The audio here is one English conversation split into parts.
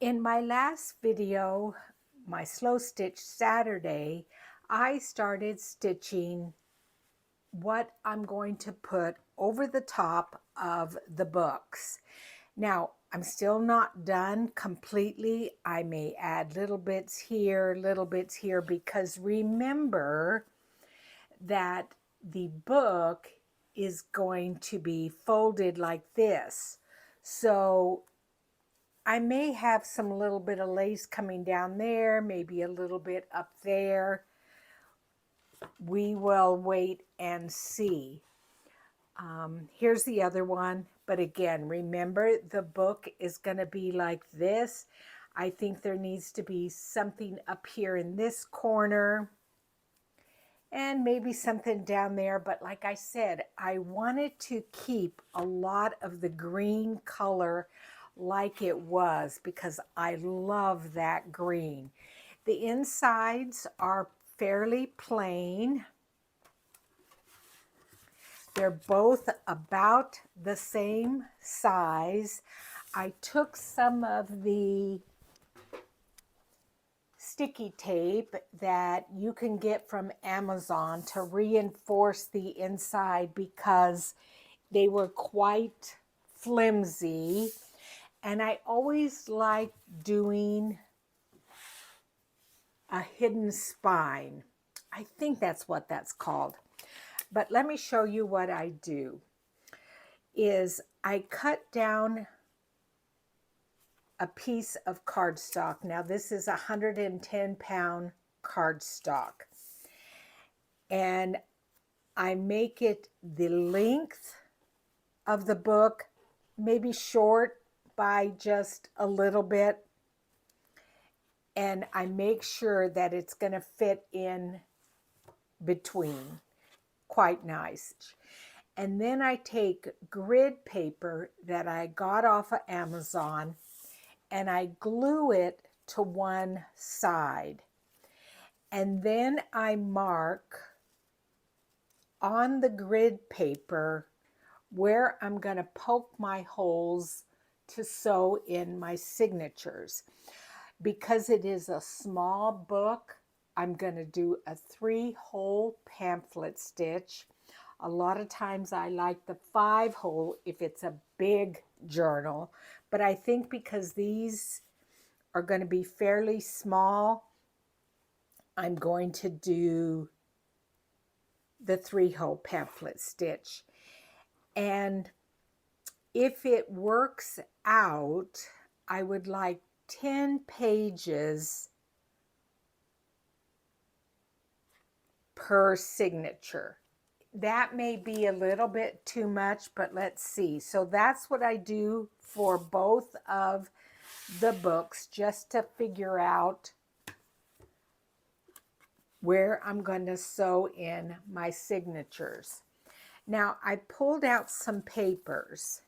In my last video, my Slow Stitch Saturday, I started stitching what I'm going to put over the top of the books. Now, I'm still not done completely. I may add little bits here, because remember that the book is going to be folded like this. So I may have some little bit of lace coming down there, maybe a little bit up there. We will wait and see. Here's the other one. But again, remember the book is going to be like this. I think there needs to be something up here in this corner and maybe something down there. But like I said, I wanted to keep a lot of the green color like it was because I love that green. The insides are fairly plain. They're both about the same size. I took some of the sticky tape that you can get from Amazon to reinforce the inside because they were quite flimsy. And I always like doing a hidden spine. I think that's what that's called. But let me show you what I do. Is I cut down a piece of cardstock. Now this is 110-pound cardstock. And I make it the length of the book, maybe short by just a little bit. And I make sure that it's going to fit in between quite nice. And then I take grid paper that I got off of Amazon and I glue it to one side. And then I mark on the grid paper where I'm going to poke my holes to sew in my signatures. Because it is a small book, I'm going to do a 3-hole pamphlet stitch. A lot of times I like the 5-hole if it's a big journal, but I think because these are going to be fairly small, I'm going to do the 3-hole pamphlet stitch. And if it works out, I would like 10 pages per signature. That may be a little bit too much, but let's see. So that's what I do for both of the books, just to figure out where I'm going to sew in my signatures. Now I pulled out some papers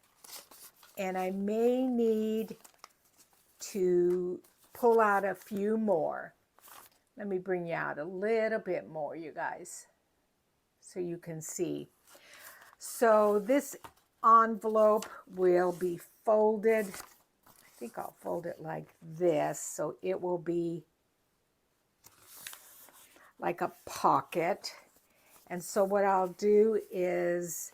and I may need to pull out a few more. Let me bring you out a little bit more, you guys, so you can see. So this envelope will be folded. I think I'll fold it like this, so it will be like a pocket. And so what I'll do is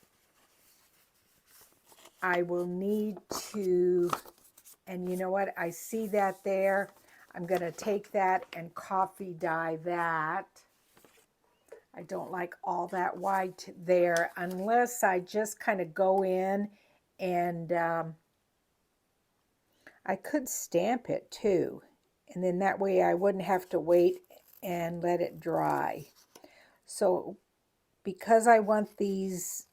I will need to, and you know what, I see that there. I'm going to take that and coffee dye that. I don't like all that white there unless I just kind of go in and I could stamp it too. And then that way I wouldn't have to wait and let it dry. So because I want these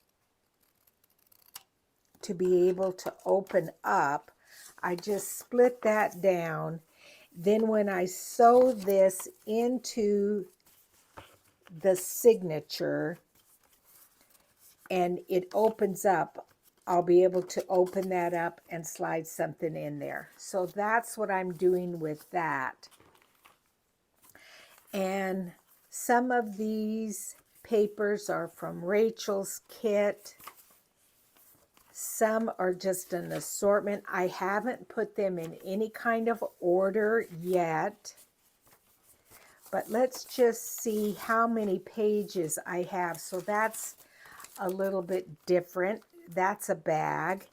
to be able to open up, I just split that down. Then when I sew this into the signature and it opens up, I'll be able to open that up and slide something in there. So that's what I'm doing with that. And some of these papers are from Rachel's kit. Some are just an assortment. I haven't put them in any kind of order yet. But let's just see how many pages I have. So that's a little bit different. That's a bag.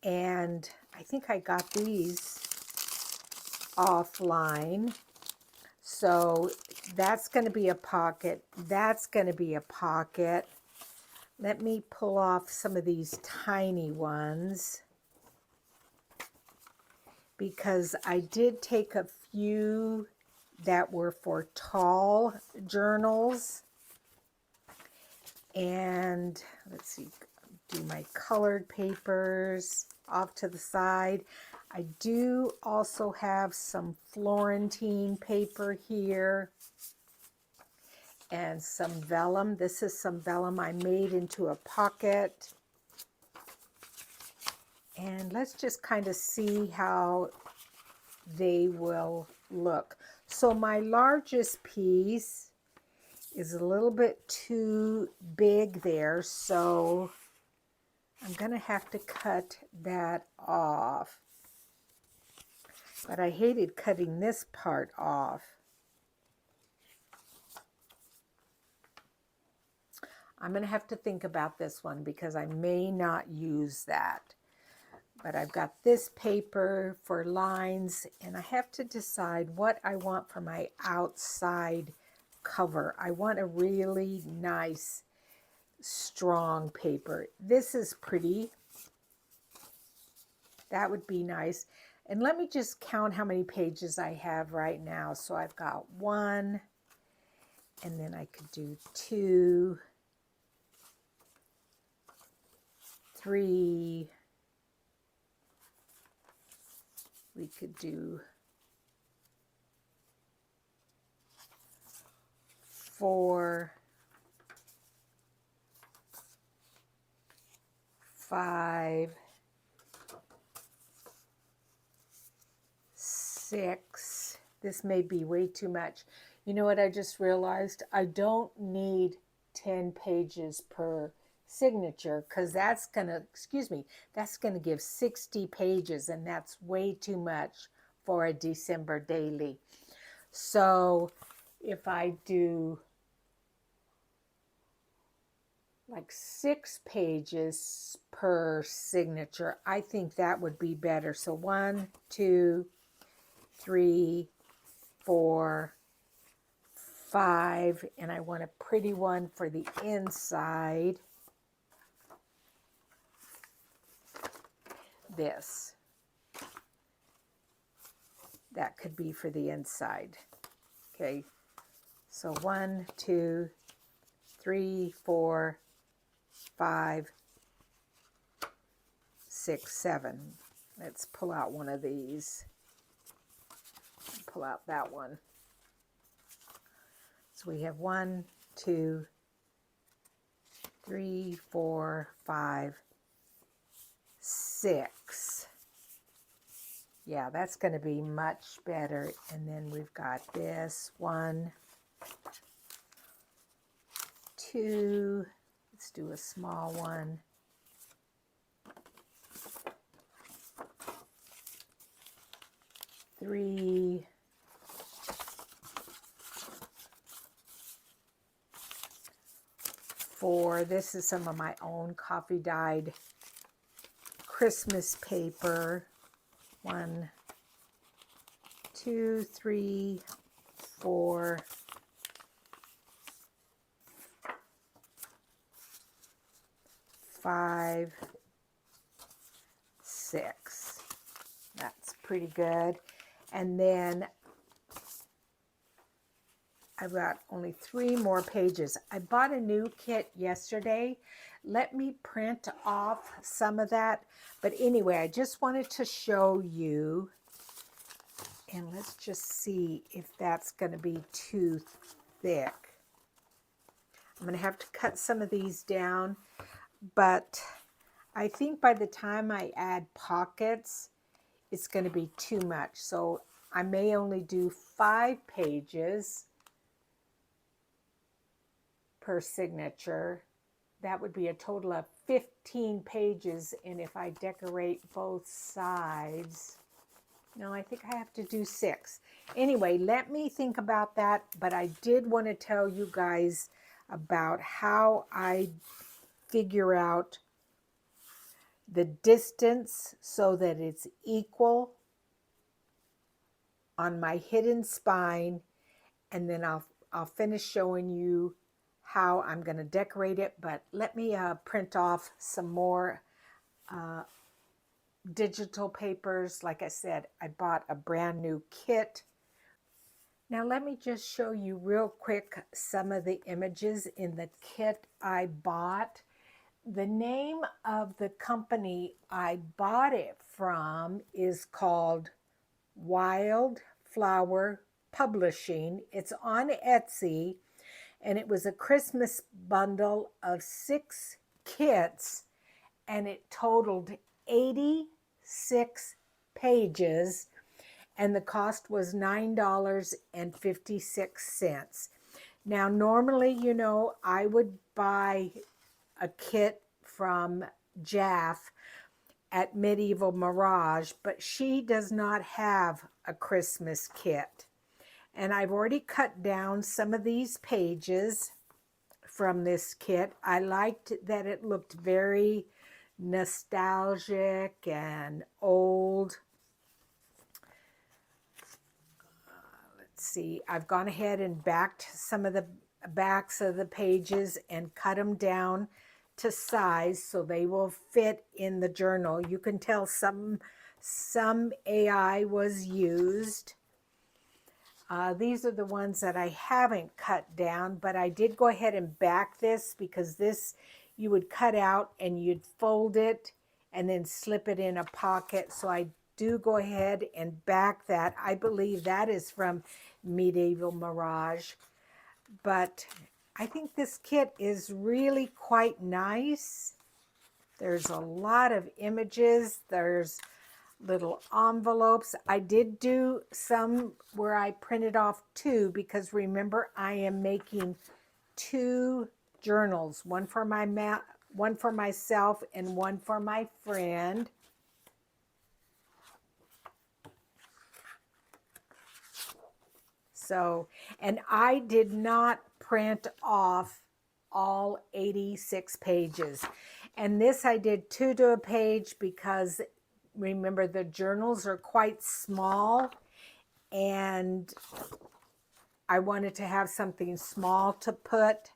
And I think I got these offline. So that's going to be a pocket. That's going to be a pocket. Let me pull off some of these tiny ones, because I did take a few that were for tall journals. And let's see, do my colored papers off to the side. I do also have some Florentine paper here and some vellum. This is some vellum I made into a pocket. And let's just kind of see how they will look. So my largest piece is a little bit too big there, so I'm going to have to cut that off. But I hated cutting this part off. I'm going to have to think about this one because I may not use that. But I've got this paper for lines, and I have to decide what I want for my outside cover. I want a really nice, strong paper. This is pretty. That would be nice. And let me just count how many pages I have right now. So I've got 1, and then I could do 2, 3. We could do 4, 5, 6. This may be way too much. You know what I just realized? I don't need 10 pages per signature, because that's gonna, that's gonna give 60 pages, and that's way too much for a December daily. So if I do like 6 pages per signature, I think that would be better. So 1, 2, 3, 4, 5, and I want a pretty one for the inside. This. That could be for the inside. Okay. So 1, 2, 3, 4, 5, 6, 7. Let's pull out one of these. Pull out that one. So we have 1, 2, 3, 4, 5, 6. Yeah, that's going to be much better. And then we've got this 1, 2. Let's do a small one. 3. 4. This is some of my own coffee dyed Christmas paper. 1, 2, 3, 4, 5, 6. That's pretty good. And then I've got only 3 more pages. I bought a new kit yesterday. Let me print off some of that. But anyway, I just wanted to show you. And let's just see if that's going to be too thick. I'm going to have to cut some of these down. But I think by the time I add pockets, it's going to be too much. So I may only do 5 pages per signature. that would be a total of 15 pages. And if I decorate both sides, no, I think I have to do 6. Anyway, let me think about that. But I did want to tell you guys about how I figure out the distance so that it's equal on my hidden spine, and then I'll finish showing you how I'm going to decorate it. But let me print off some more digital papers. Like I said, I bought a brand new kit. Now let me just show you real quick some of the images in the kit I bought. The name of the company I bought it from is called Wildflower Publishing. It's on Etsy, and it was a Christmas bundle of 6 kits, and it totaled 86 pages, and the cost was $9.56. Now, normally, you know, I would buy a kit from Jaff at Medieval Mirage, but she does not have a Christmas kit. And I've already cut down some of these pages from this kit. I liked that it looked very nostalgic and old. Let's see, I've gone ahead and backed some of the backs of the pages and cut them down to size so they will fit in the journal. You can tell some AI was used. These are the ones that I haven't cut down, but I did go ahead and back this because this you would cut out and you'd fold it and then slip it in a pocket. So I do go ahead and back that. I believe that is from Medieval Mirage, but I think this kit is really quite nice. There's a lot of images. There's little envelopes. I did do some where I printed off 2 because remember I am making 2 journals, one for myself and one for my friend. So, and I did not print off all 86 pages. And this I did 2 to a page because remember the journals are quite small and I wanted to have something small to put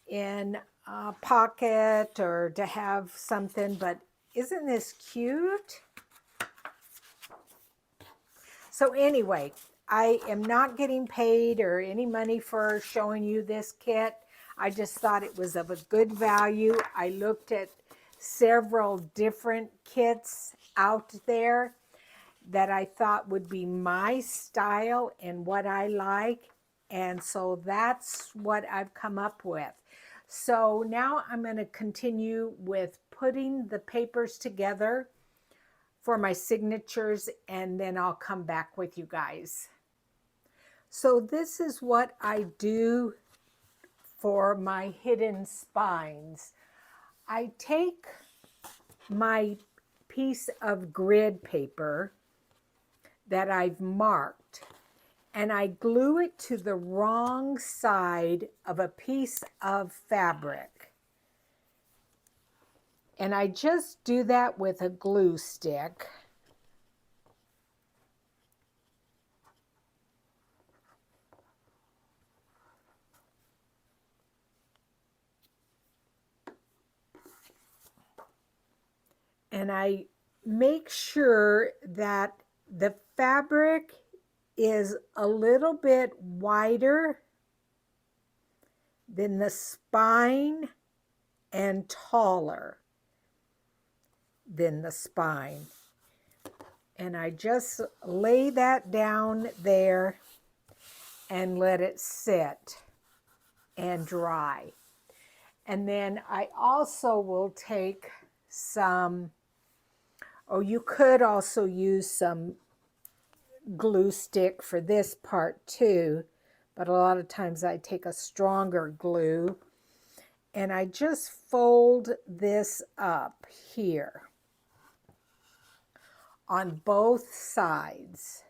in a pocket or to have something. But isn't this cute? So anyway, I am not getting paid or any money for showing you this kit. I just thought it was of a good value. I looked at several different kits out there that I thought would be my style and what I like. And so that's what I've come up with. So now I'm going to continue with putting the papers together for my signatures, and then I'll come back with you guys. So this is what I do for my hidden spines. I take my piece of grid paper that I've marked and I glue it to the wrong side of a piece of fabric. And I just do that with a glue stick. And I make sure that the fabric is a little bit wider than the spine and taller than the spine. And I just lay that down there and let it sit and dry. And then I also will take some, you could also use some glue stick for this part too, but a lot of times I take a stronger glue And I just fold this up here on both sides.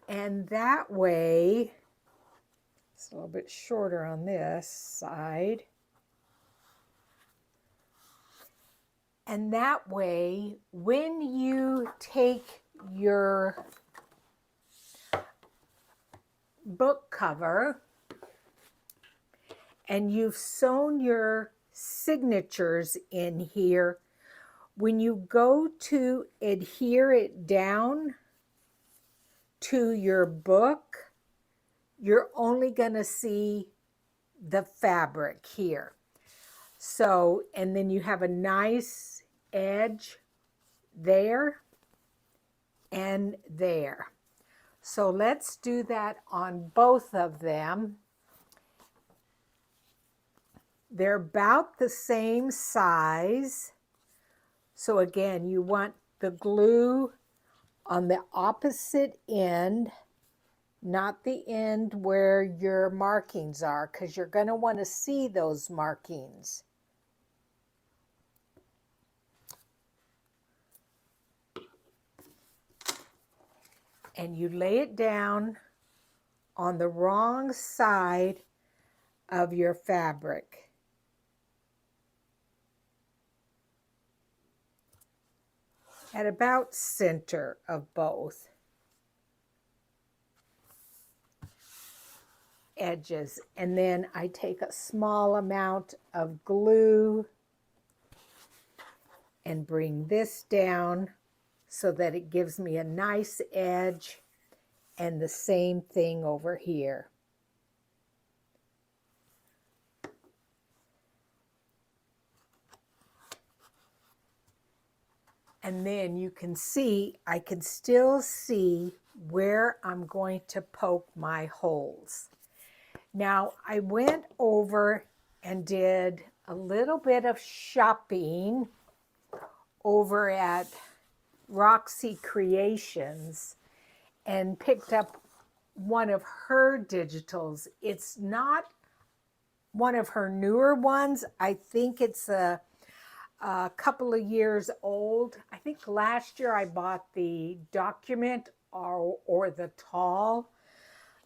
And that way, it's a little bit shorter on this side. And that way, when you take your book cover and you've sewn your signatures in here, when you go to adhere it down to your book, you're only going to see the fabric here. So, and then you have a nice edge there and there. So let's do that on both of them. They're about the same size. So again, you want the glue on the opposite end, not the end where your markings are, because you're going to want to see those markings. And you lay it down on the wrong side of your fabric. At about center of both edges. And then I take a small amount of glue and bring this down so that it gives me a nice edge, and the same thing over here. And then you can see, I can still see where I'm going to poke my holes. Now, I went over and did a little bit of shopping over at Roxy Creations and picked up one of her digitals. It's not one of her newer ones. I think it's a couple of years old. I think last year I bought the document or the tall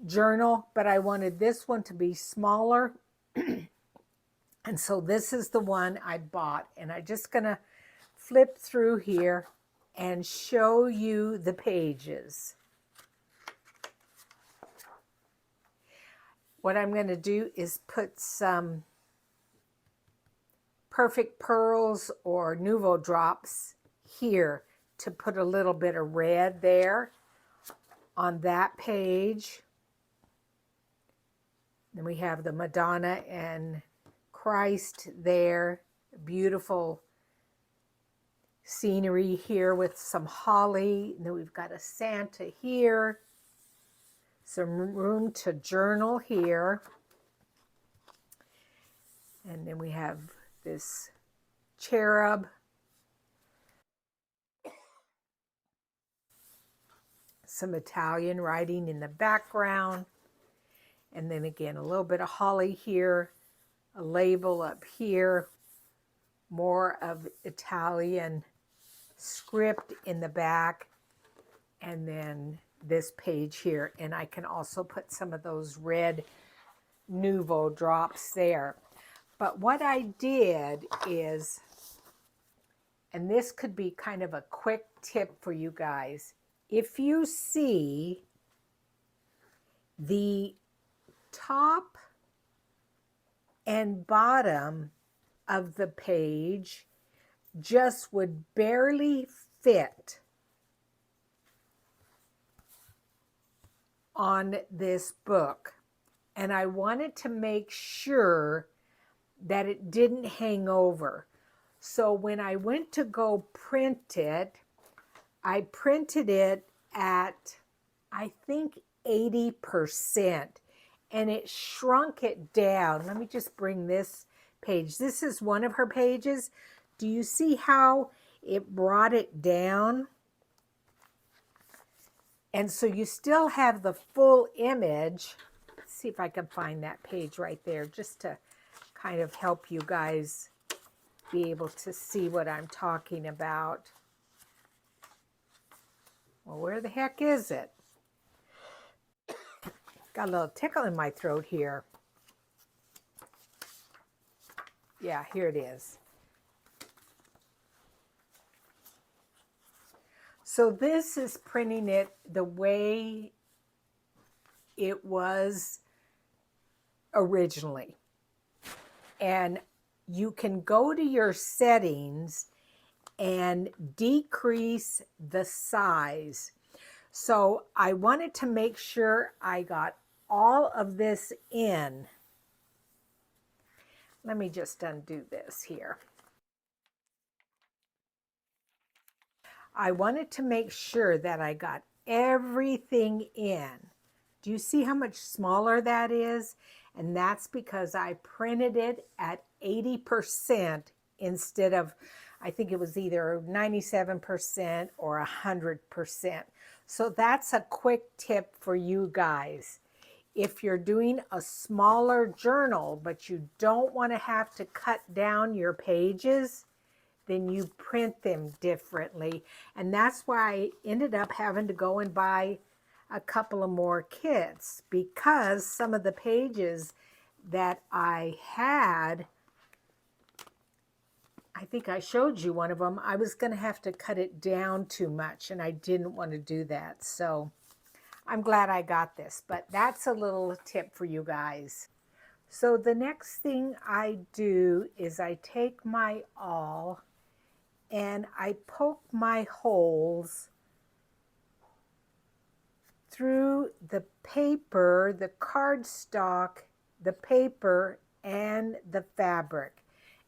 journal, but I wanted this one to be smaller. And so this is the one I bought. And I'm just going to flip through here and show you the pages. What I'm going to do is put some Perfect Pearls or Nouveau Drops here to put a little bit of red there on that page. Then we have the Madonna and Christ there. Beautiful scenery here with some holly. And then we've got a Santa here. Some room to journal here. And then we have this cherub. Some Italian writing in the background. And then again, a little bit of holly here, a label up here, more of Italian script in the back, and then this page here. And I can also put some of those red Nouveau Drops there. But what I did is, and this could be kind of a quick tip for you guys, if you see the top and bottom of the page just would barely fit on this book, and I wanted to make sure that it didn't hang over. So when I went to go print it, I printed it at, I think, 80%, and it shrunk it down. Let me just bring this page. This is one of her pages. Do you see how it brought it down? And so you still have the full image. Let's see if I can find that page right there just to kind of help you guys be able to see what I'm talking about. Well, where the heck is it? Got a little tickle in my throat here. Yeah, here it is. So this is printing it the way it was originally. And you can go to your settings and decrease the size. So I wanted to make sure I got all of this in. Let me just undo this here. I wanted to make sure that I got everything in. Do you see how much smaller that is? And that's because I printed it at 80% instead of, I think it was either 97% or 100%. So that's a quick tip for you guys. If you're doing a smaller journal, but you don't want to have to cut down your pages, then you print them differently. And that's why I ended up having to go and buy a couple of more kits, because some of the pages that I had, I think I showed you one of them, I was going to have to cut it down too much, and I didn't want to do that. So I'm glad I got this, but that's a little tip for you guys. So the next thing I do is I take my awl and I poke my holes through the paper, the cardstock, the paper, and the fabric.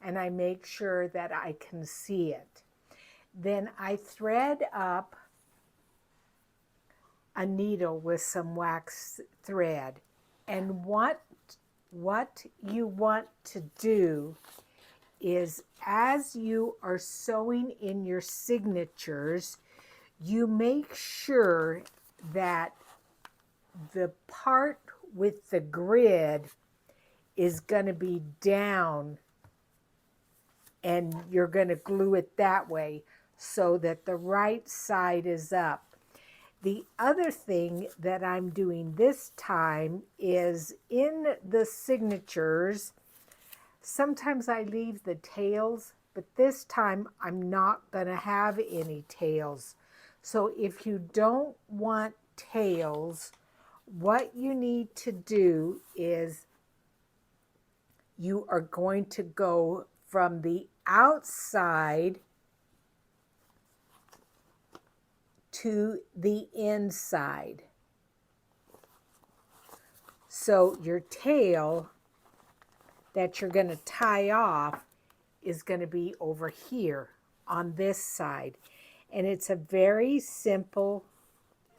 And I make sure that I can see it. Then I thread up a needle with some wax thread. And what you want to do is, as you are sewing in your signatures, you make sure that the part with the grid is going to be down, and you're going to glue it that way so that the right side is up. The other thing that I'm doing this time is in the signatures, sometimes I leave the tails, but this time I'm not going to have any tails. So if you don't want tails, what you need to do is you are going to go from the outside to the inside. So your tail that you're going to tie off is going to be over here on this side. And it's a very simple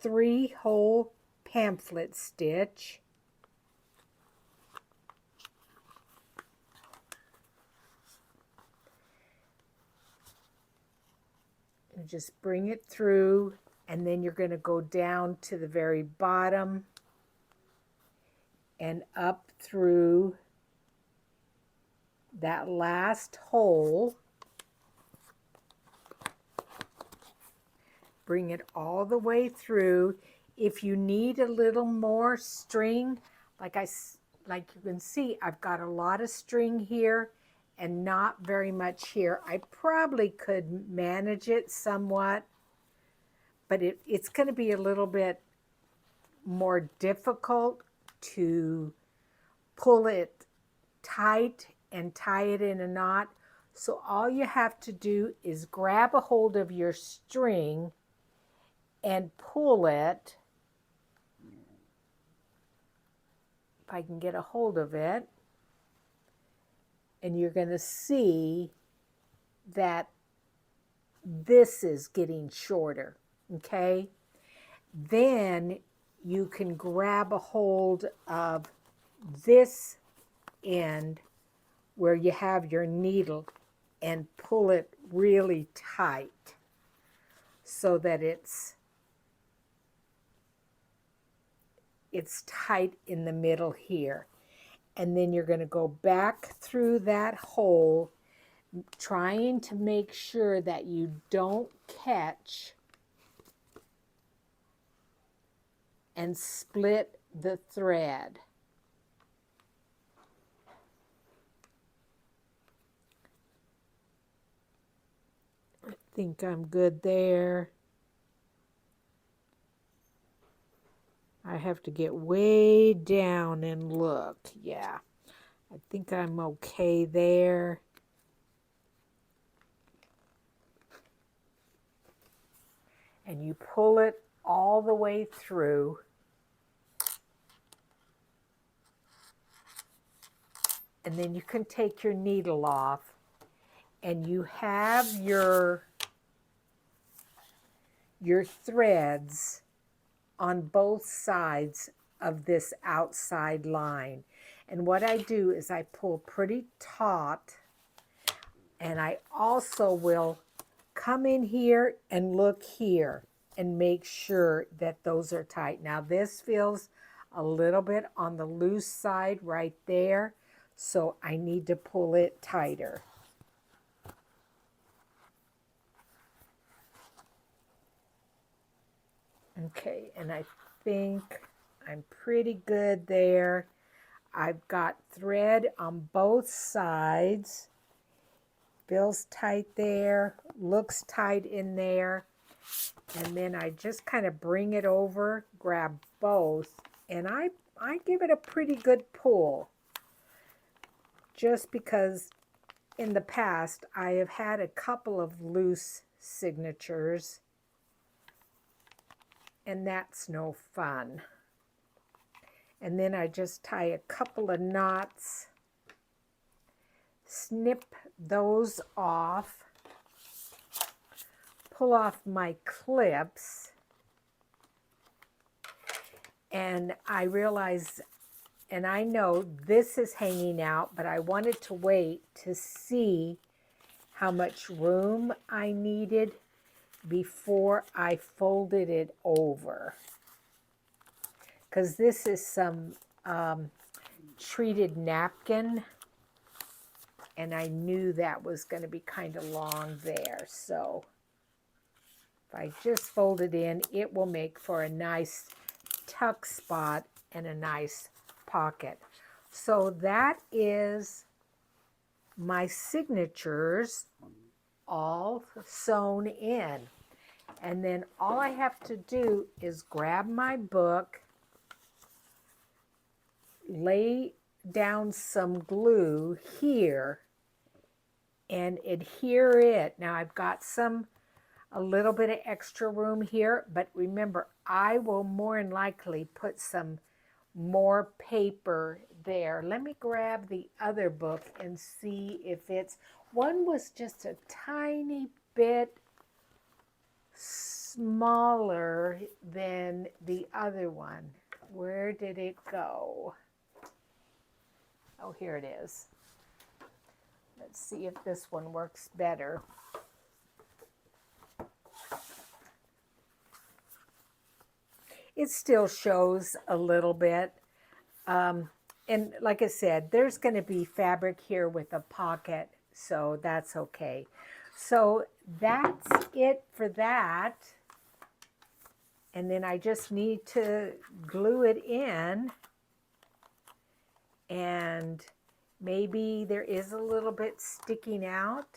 3-hole pamphlet stitch. You just bring it through, and then you're going to go down to the very bottom and up through that last hole. Bring it all the way through. If you need a little more string, like you can see, I've got a lot of string here and not very much here. I probably could manage it somewhat, but it's going to be a little bit more difficult to pull it tight and tie it in a knot. So all you have to do is grab a hold of your string and pull it. If I can get a hold of it, and you're going to see that this is getting shorter, okay? Then you can grab a hold of this end where you have your needle and pull it really tight so that it's tight in the middle here. And then you're going to go back through that hole, trying to make sure that you don't catch and split the thread. I think I'm good there. I have to get way down and look. Yeah, I think I'm okay there. And you pull it all the way through. And then you can take your needle off, and you have your threads on both sides of this outside line. And what I do is I pull pretty taut, and I also will come in here and look here and make sure that those are tight. Now this feels a little bit on the loose side right there, so I need to pull it tighter. Okay, and I think I'm pretty good there. I've got thread on both sides. Feels tight there, looks tight in there. And then I just kind of bring it over, grab both, and I give it a pretty good pull. Just because in the past I have had a couple of loose signatures, and that's no fun. And then I just tie a couple of knots, snip those off, pull off my clips, and I realize, and I know this is hanging out, but I wanted to wait to see how much room I needed before I folded it over. Because this is some treated napkin, and I knew that was going to be kind of long there. So if I just fold it in, it will make for a nice tuck spot and a nice pocket. So that is my signatures all sewn in. And then all I have to do is grab my book, lay down some glue here, and adhere it. Now I've got a little bit of extra room here, but remember, I will more than likely put some more paper there. Let me grab the other book and see if one was just a tiny bit smaller than the other one. Where did it go? Oh, here it is. Let's see if this one works better. It still shows a little bit. And like I said, there's going to be fabric here with a pocket, so that's okay. So that's it for that. And then I just need to glue it in. And maybe there is a little bit sticking out.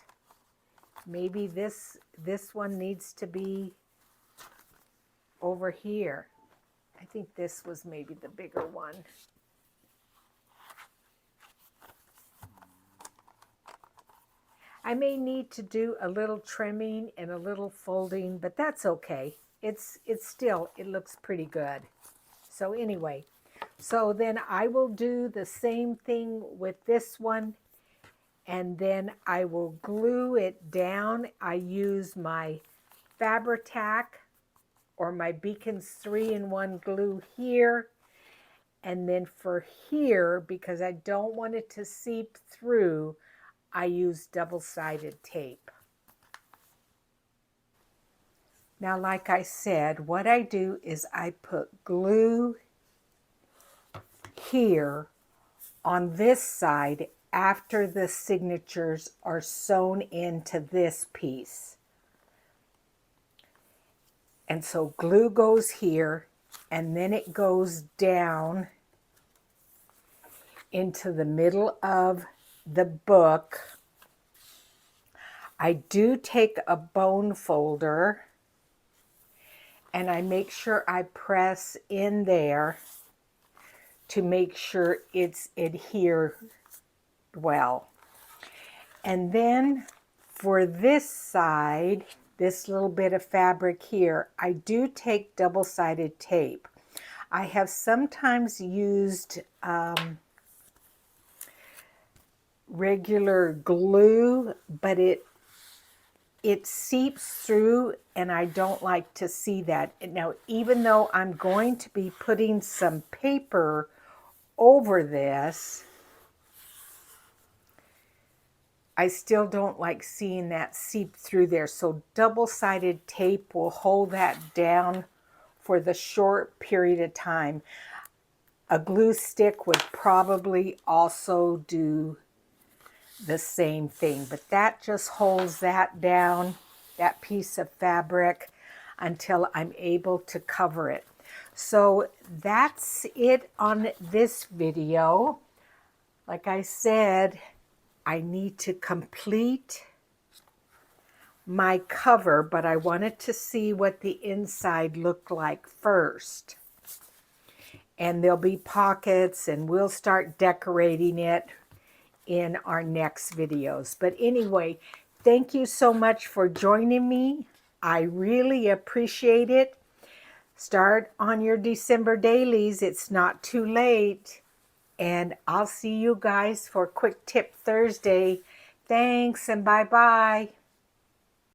Maybe this one needs to be over here. I think this was maybe the bigger one. I may need to do a little trimming and a little folding, but that's okay. It looks pretty good. So anyway, so then I will do the same thing with this one, and then I will glue it down. I use my Fabri-Tac or my Beacon's 3-in-1 glue here. And then for here, because I don't want it to seep through, I use double-sided tape. Now, like I said, what I do is I put glue here on this side after the signatures are sewn into this piece. And so glue goes here, and then it goes down into the middle of the book. I do take a bone folder and I make sure I press in there to make sure it's adhered well. And then for this side, this little bit of fabric here, I do take double-sided tape. I have sometimes used regular glue, but it seeps through and I don't like to see that. Now, even though I'm going to be putting some paper over this, I still don't like seeing that seep through there. So double-sided tape will hold that down for the short period of time. A glue stick would probably also do the same thing, but that just holds that down, that piece of fabric, until I'm able to cover it. So that's it on this video. Like I said, I need to complete my cover, but I wanted to see what the inside looked like first. And there'll be pockets, and we'll start decorating it in our next videos. But anyway, thank you so much for joining me. I really appreciate it. Start on your December dailies. It's not too late. And I'll see you guys for Quick Tip Thursday. Thanks and bye-bye.